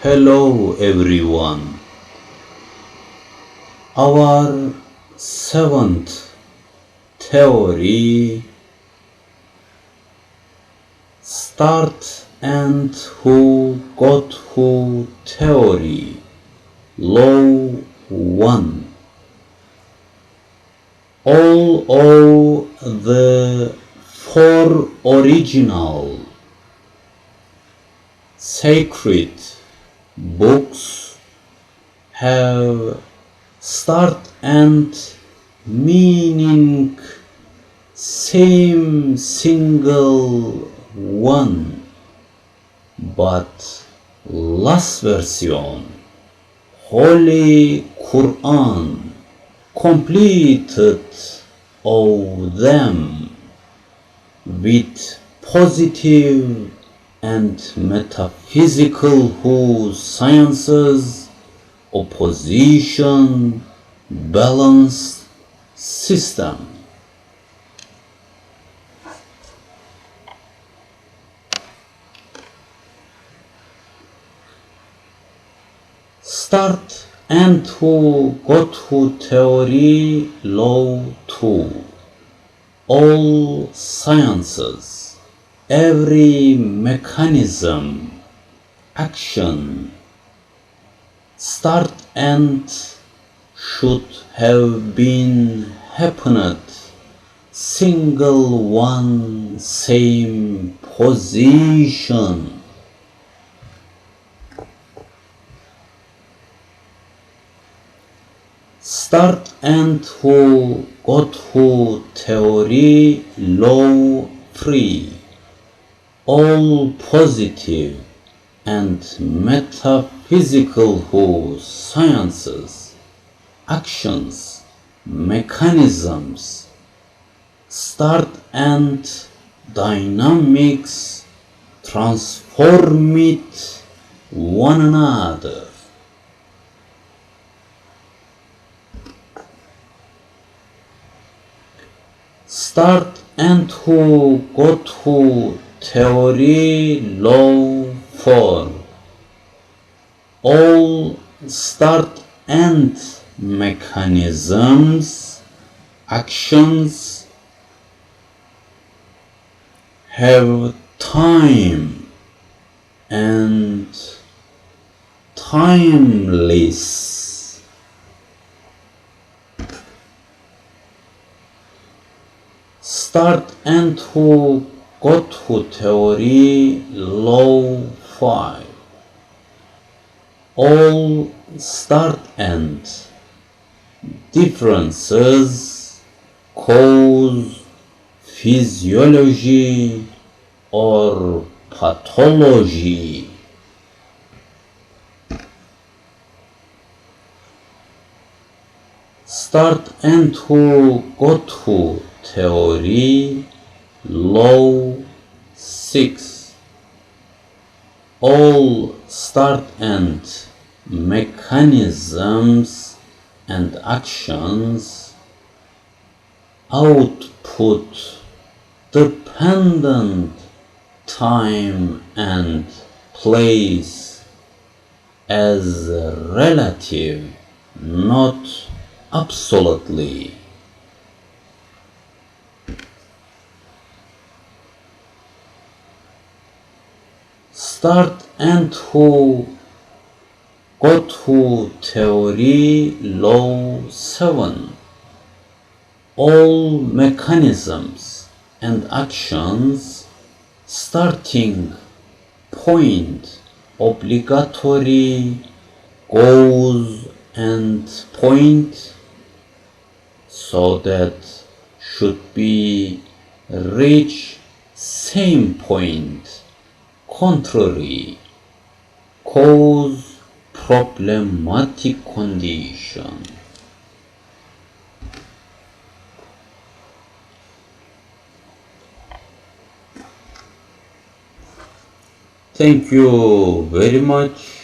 Hello everyone. Our seventh theory, Startendhu Godhu theory, Law 1. All of the four original sacred books have start and meaning same single one, but last version, Holy Quran, completed of them with positive and metaphysical sciences, opposition, balanced system. Startendhu Godhu theory, Law 2. All sciences, every mechanism, action, start and should have been happened single one same position. Startendhu Godhu theory, Law 3. All positive and metaphysical sciences, actions, mechanisms, start and dynamics transform it one another. Startendhu Godhu theory, Law 4. All start and mechanisms, actions have time and timeless. Startendhu Godhu theory, Law 5. All start and differences cause physiology or pathology. Startendhu Godhu theory, Law 6. All start and mechanisms and actions output dependent time and place as relative, not absolutely. Startendhu Godhu theory, Law 7. All mechanisms and actions, starting point, obligatory, goals and point, so that should be reach same point, contrary, cause problematic condition. Thank you very much.